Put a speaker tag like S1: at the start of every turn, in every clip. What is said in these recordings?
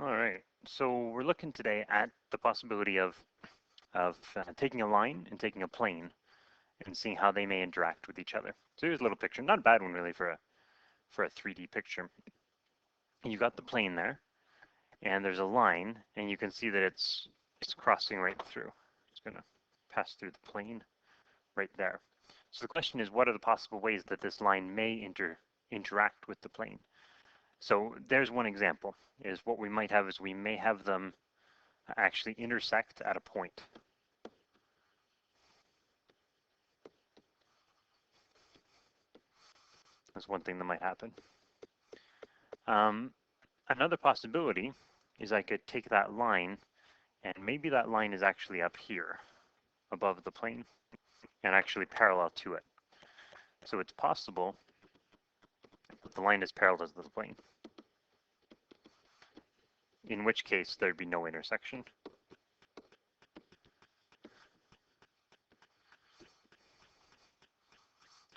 S1: All right, so we're looking today at the possibility of taking a line and taking a plane and seeing how they may interact with each other. So here's a little picture, not a bad one really for a 3D picture. You got the plane there, and there's a line, and you can see that it's crossing right through. It's going to pass through the plane right there. So the question is, what are the possible ways that this line may interact with the plane? So there's one example, is what we might have is we may have them actually intersect at a point. That's one thing that might happen. Another possibility is I could take that line, and maybe that line is actually up here above the plane and actually parallel to it. So it's possible that the line is parallel to the plane, in which case there'd be no intersection.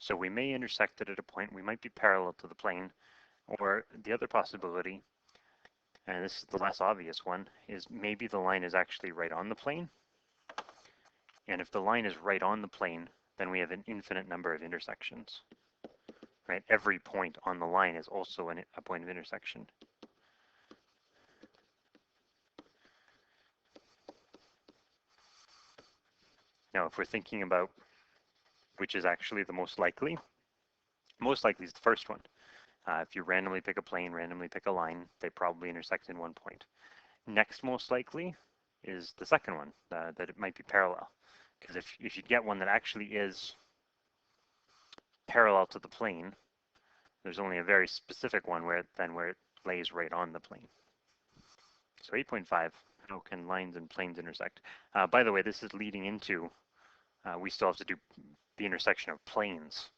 S1: So we may intersect it at a point, we might be parallel to the plane, or the other possibility, and this is the less obvious one, is maybe the line is actually right on the plane. And if the line is right on the plane, then we have an infinite number of intersections. Right? Every point on the line is also a point of intersection. Now, if we're thinking about which is actually the most likely is the first one. If you randomly pick a plane, randomly pick a line, they probably intersect in one point. Next most likely is the second one, that it might be parallel. Because if you get one that actually is parallel to the plane, there's only a very specific one where it lays right on the plane. So 8.5, how can lines and planes intersect? By the way, this is leading into, we still have to do the intersection of planes.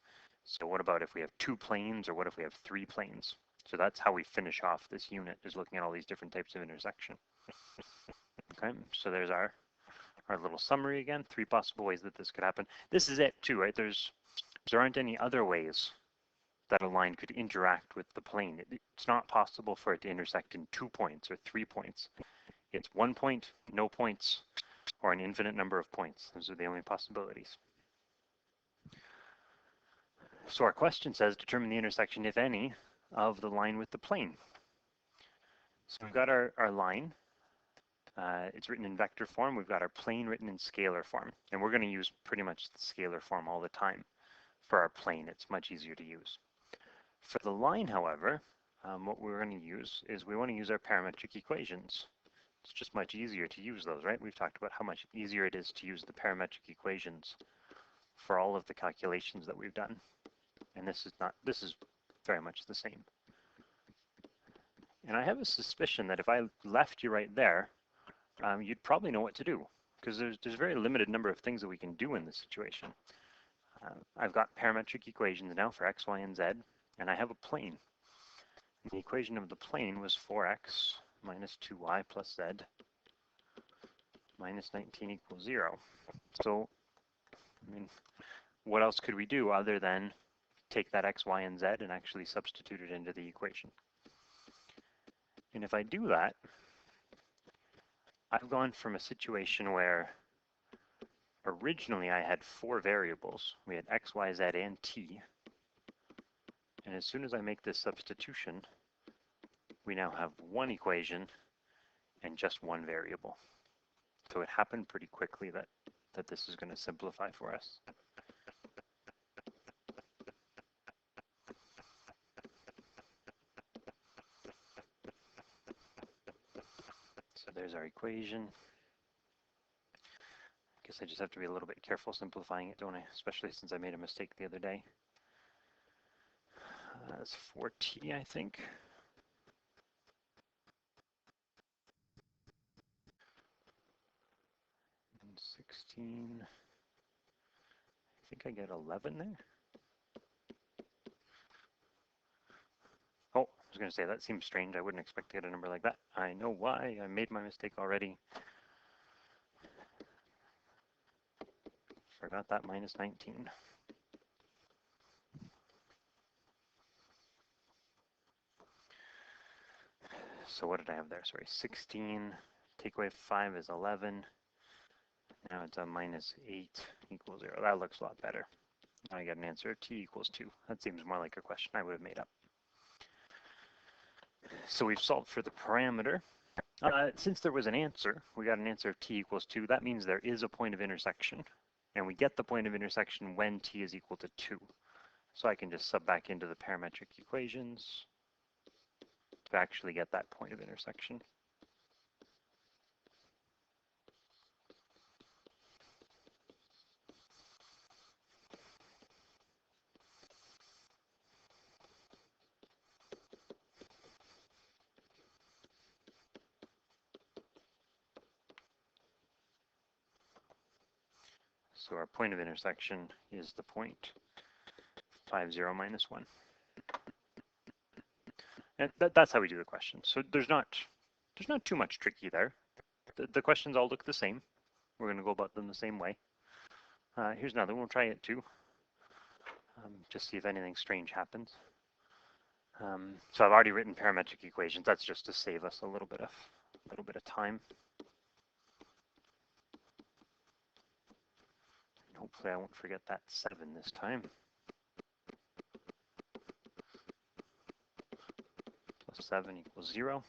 S1: So what about if we have 2 planes, or what if we have 3 planes? So that's how we finish off this unit, is looking at all these different types of intersection. Okay, so there's our little summary again, 3 possible ways that this could happen. This is it too, right? There aren't any other ways that a line could interact with the plane. It's not possible for it to intersect in 2 points or 3 points. It's 1 point, no points, or an infinite number of points. Those are the only possibilities. So our question says, determine the intersection, if any, of the line with the plane. So we've got our line. It's written in vector form. We've got our plane written in scalar form. And we're going to use pretty much the scalar form all the time for our plane. It's much easier to use. For the line, however, what we're going to use is we want to use our parametric equations. It's just much easier to use those, right? We've talked about how much easier it is to use the parametric equations for all of the calculations that we've done. And this is very much the same. And I have a suspicion that if I left you right there, you'd probably know what to do, because there's a very limited number of things that we can do in this situation. I've got parametric equations now for x, y, and z, and I have a plane. And the equation of the plane was 4x minus 2y plus z minus 19 equals 0. So, I mean, what else could we do other than take that x, y, and z and actually substitute it into the equation? And if I do that, I've gone from a situation where originally I had 4 variables. We had x, y, z, and t. And as soon as I make this substitution, we now have 1 equation and just 1 variable. So it happened pretty quickly that this is going to simplify for us. So there's our equation. I guess I just have to be a little bit careful simplifying it, don't I? Especially since I made a mistake the other day. That's 4t, I think. And 16. I think I get 11 there. Oh, I was going to say, that seems strange. I wouldn't expect to get a number like that. I know why. I made my mistake already. Forgot that minus 19. So what did I have there? Sorry, 16, take away 5 is 11. Now it's a minus 8 equals 0. That looks a lot better. Now I get an answer, t equals 2. That seems more like a question I would have made up. So we've solved for the parameter. Since there was an answer, we got an answer of t equals 2. That means there is a point of intersection. And we get the point of intersection when t is equal to 2. So I can just sub back into the parametric equations to actually get that point of intersection. So our point of intersection is the point 5, 0, minus 1. And that's how we do the question. So there's not too much tricky there. The questions all look the same. We're going to go about them the same way. Here's another one. We'll try it too. Just see if anything strange happens. So I've already written parametric equations. That's just to save us a little bit of time. And hopefully I won't forget that 7 this time. Plus 7 equals 0.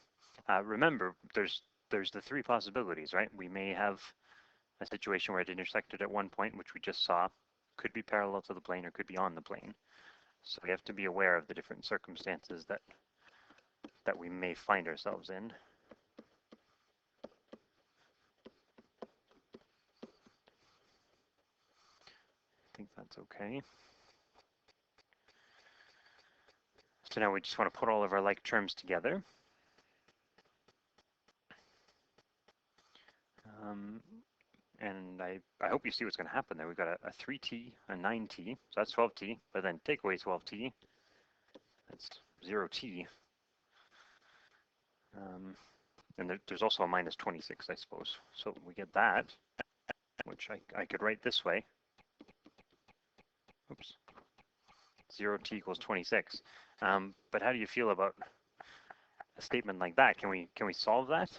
S1: Remember, there's the 3 possibilities, right? We may have a situation where it intersected at one point, which we just saw, could be parallel to the plane or could be on the plane. So we have to be aware of the different circumstances that we may find ourselves in. I think that's okay. So now we just want to put all of our like terms together. And I hope you see what's going to happen there. We've got a 3t, a 9t, so that's 12t, but then take away 12t, that's 0t. And there's also a minus 26, I suppose. So we get that, which I could write this way. Oops. 0t equals 26. But how do you feel about a statement like that? Can we solve that?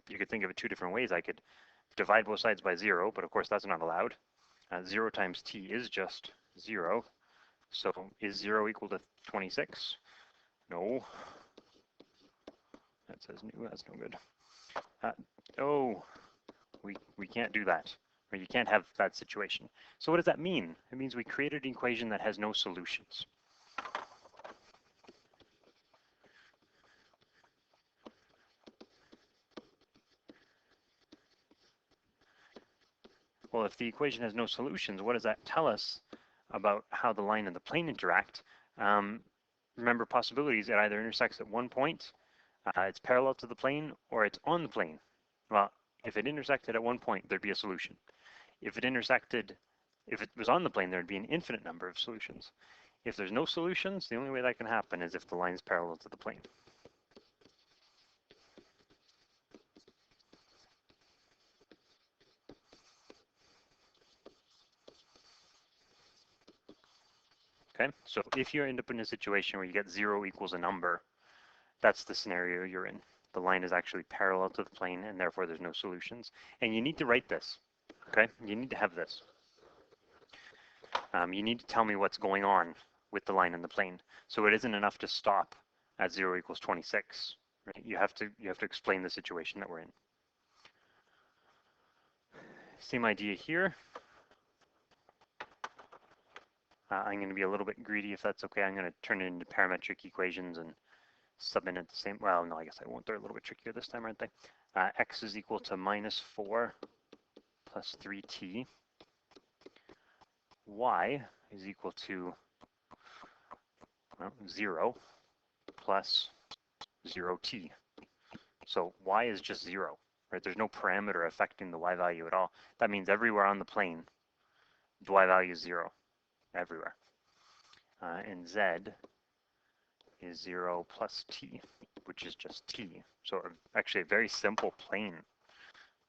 S1: You could think of it 2 different ways. I could divide both sides by 0, but of course that's not allowed. 0 times t is just 0. So is 0 equal to 26? No. That says new, that's no good. Oh, we can't do that. Or you can't have that situation. So what does that mean? It means we created an equation that has no solutions. Well, if the equation has no solutions, what does that tell us about how the line and the plane interact? Remember possibilities, it either intersects at one point, it's parallel to the plane, or it's on the plane. Well, if it intersected at one point, there'd be a solution. If it was on the plane, there'd be an infinite number of solutions. If there's no solutions, the only way that can happen is if the line is parallel to the plane. Okay, so if you end up in a situation where you get 0 equals a number, that's the scenario you're in. The line is actually parallel to the plane, and therefore there's no solutions. And you need to write this, okay? You need to have this. You need to tell me what's going on with the line and the plane. So it isn't enough to stop at 0 equals 26. Right? You have to explain the situation that we're in. Same idea here. I'm going to be a little bit greedy if that's okay. I'm going to turn it into parametric equations and sub in at the same, well, no, I guess I won't. They're a little bit trickier this time, aren't they? X is equal to minus 4 plus 3t. Y is equal to 0 plus 0t. So y is just 0, right? There's no parameter affecting the y value at all. That means everywhere on the plane, the y value is 0, everywhere. And z is 0 plus t, which is just t. So actually a very simple plane,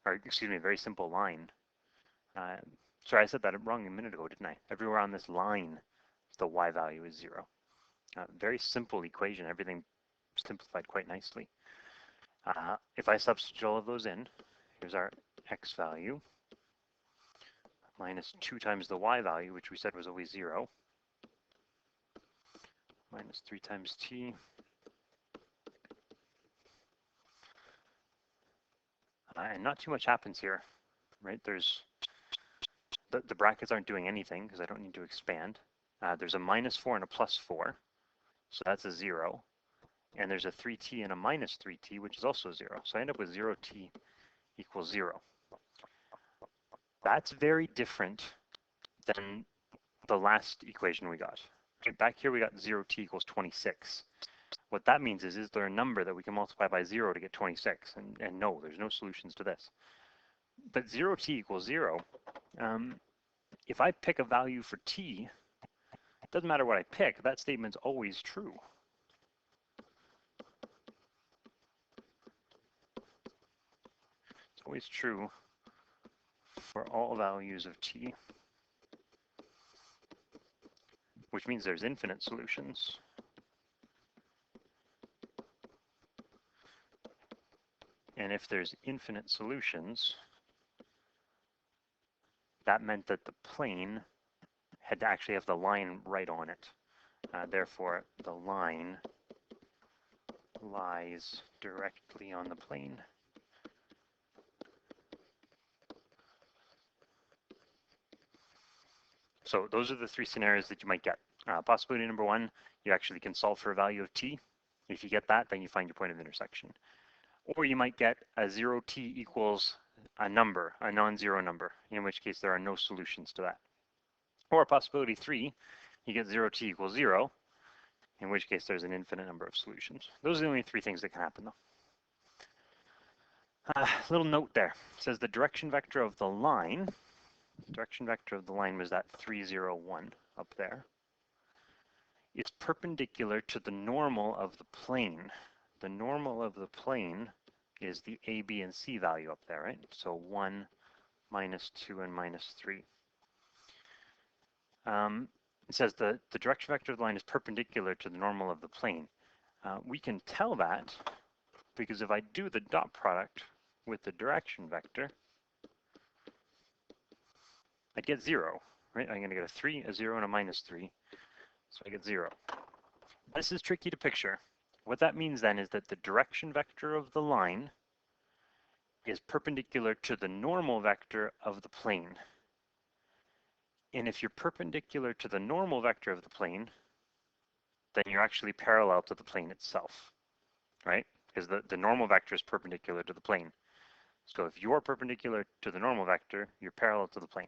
S1: or excuse me, a very simple line. Sorry, I said that wrong a minute ago, didn't I? Everywhere on this line, the y value is 0. Very simple equation, everything simplified quite nicely. If I substitute all of those in, here's our x value, minus 2 times the y value, which we said was always 0, minus 3 times t, and not too much happens here, right? There's the brackets aren't doing anything because I don't need to expand. There's a minus 4 and a plus 4, so that's a 0. And there's a 3t and a minus 3t, which is also 0. So I end up with 0t equals 0. That's very different than the last equation we got. Okay, back here we got 0t equals 26. What that means is there a number that we can multiply by 0 to get 26? And no, there's no solutions to this. But 0t equals 0, if I pick a value for t, it doesn't matter what I pick, that statement's always true. It's always true for all values of t, which means there's infinite solutions. And if there's infinite solutions, that meant that the plane had to actually have the line right on it. Therefore, the line lies directly on the plane. So those are the 3 scenarios that you might get. Possibility number 1, you actually can solve for a value of t. If you get that, then you find your point of intersection. Or you might get a 0t equals a number, a non-zero number, in which case there are no solutions to that. Or possibility 3, you get 0t equals 0, in which case there's an infinite number of solutions. Those are the only 3 things that can happen, though. Little note there. It says the direction vector of the line was that 3, 0, 1 up there. It's perpendicular to the normal of the plane. The normal of the plane is the a, b, and c value up there, right? So 1, minus 2, and minus 3. It says the direction vector of the line is perpendicular to the normal of the plane. We can tell that because if I do the dot product with the direction vector, I'd get 0, right? I'm going to get a 3, a 0, and a minus 3. So I get 0. This is tricky to picture. What that means then is that the direction vector of the line is perpendicular to the normal vector of the plane. And if you're perpendicular to the normal vector of the plane, then you're actually parallel to the plane itself, right? Because the normal vector is perpendicular to the plane. So if you're perpendicular to the normal vector, you're parallel to the plane.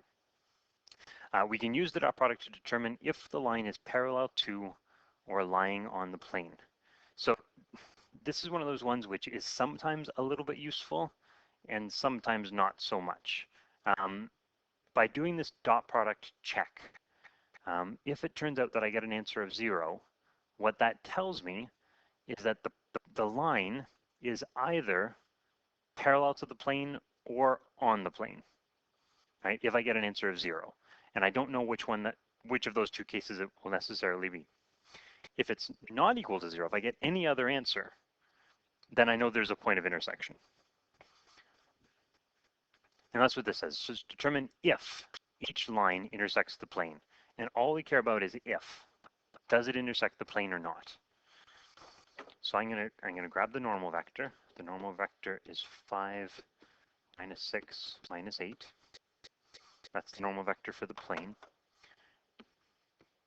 S1: We can use the dot product to determine if the line is parallel to or lying on the plane. So this is one of those ones which is sometimes a little bit useful and sometimes not so much. By doing this dot product check, if it turns out that I get an answer of 0, what that tells me is that the line is either parallel to the plane or on the plane, right? If I get an answer of 0. And I don't know which of those 2 cases it will necessarily be. If it's not equal to 0, if I get any other answer, then I know there's a point of intersection. And that's what this says. So determine if each line intersects the plane. And all we care about is if. Does it intersect the plane or not? So I'm gonna grab the normal vector. The normal vector is 5, minus 6, minus 8. That's the normal vector for the plane.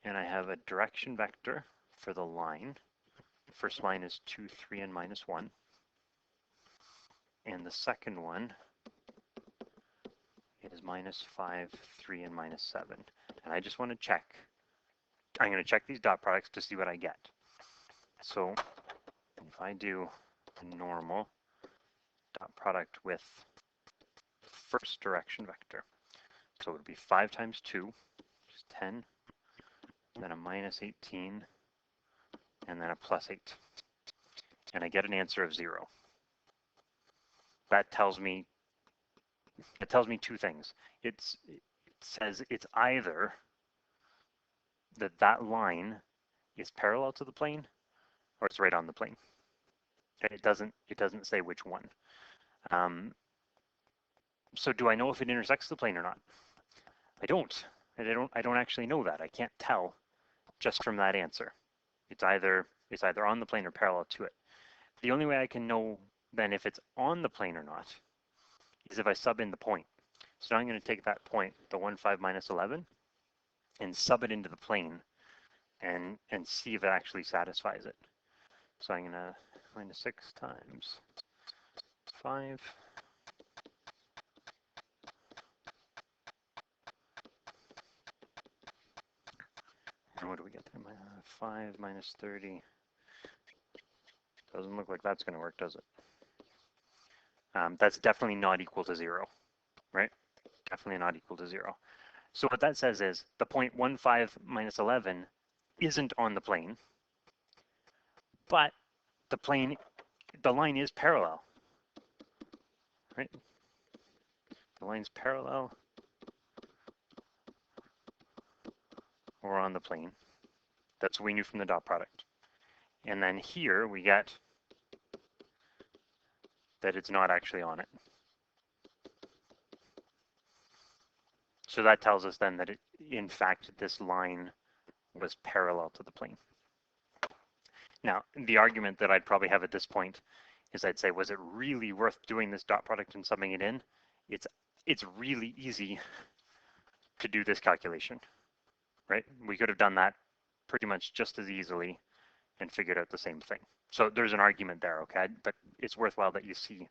S1: And I have a direction vector for the line. The first line is 2, 3, and minus 1. And the second one is minus 5, 3, and minus 7. And I just want to check. I'm going to check these dot products to see what I get. So if I do a normal dot product with first direction vector, so it would be 5 times 2, which is 10, then a minus 18, and then a plus 8. And I get an answer of 0. That tells me 2 things. It says it's either that line is parallel to the plane or it's right on the plane. Okay, it doesn't say which one. So do I know if it intersects the plane or not? I don't. I don't actually know that. I can't tell just from that answer. It's either on the plane or parallel to it. The only way I can know then if it's on the plane or not is if I sub in the point. So now I'm going to take that point, the 1, 5, minus 11, and sub it into the plane and see if it actually satisfies it. So I'm going to minus 6 times 5. And what do we get there? 5 minus 30. Doesn't look like that's going to work, does it? That's definitely not equal to 0, right? Definitely not equal to 0. So what that says is the point 1, 5 minus 11 isn't on the plane, but the line is parallel, right? The line's parallel or on the plane. That's what we knew from the dot product. And then here we get that it's not actually on it. So that tells us then that in fact, this line was parallel to the plane. Now, the argument that I'd probably have at this point is I'd say, was it really worth doing this dot product and subbing it in? It's really easy to do this calculation, right? We could have done that pretty much just as easily and figured out the same thing. So there's an argument there, okay? But it's worthwhile that you see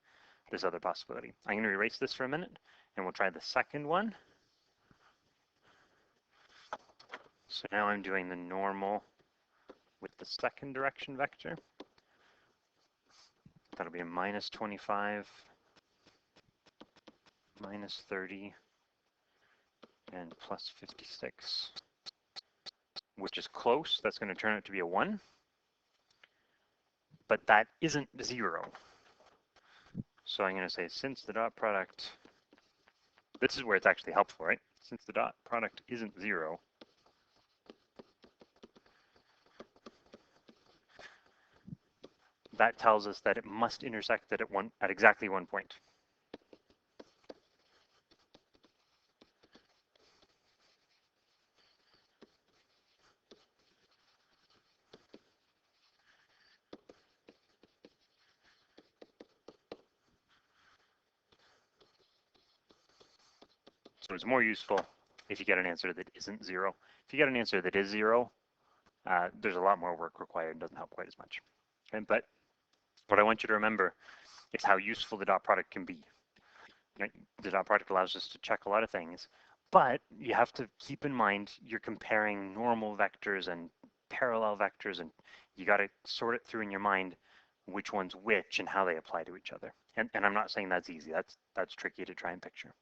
S1: this other possibility. I'm going to erase this for a minute, and we'll try the second one. So now I'm doing the normal with the second direction vector. That'll be a minus 25, minus 30, and plus 56, which is close. That's going to turn out to be a 1. But that isn't 0. So I'm going to say since the dot product, this is where it's actually helpful, right? Since the dot product isn't 0, that tells us that it must intersect at exactly one point. So it's more useful if you get an answer that isn't 0. If you get an answer that is 0, there's a lot more work required. It doesn't help quite as much. Okay, but what I want you to remember is how useful the dot product can be. Right? The dot product allows us to check a lot of things, but you have to keep in mind you're comparing normal vectors and parallel vectors, and you got to sort it through in your mind which one's which and how they apply to each other. And I'm not saying that's easy. That's tricky to try and picture.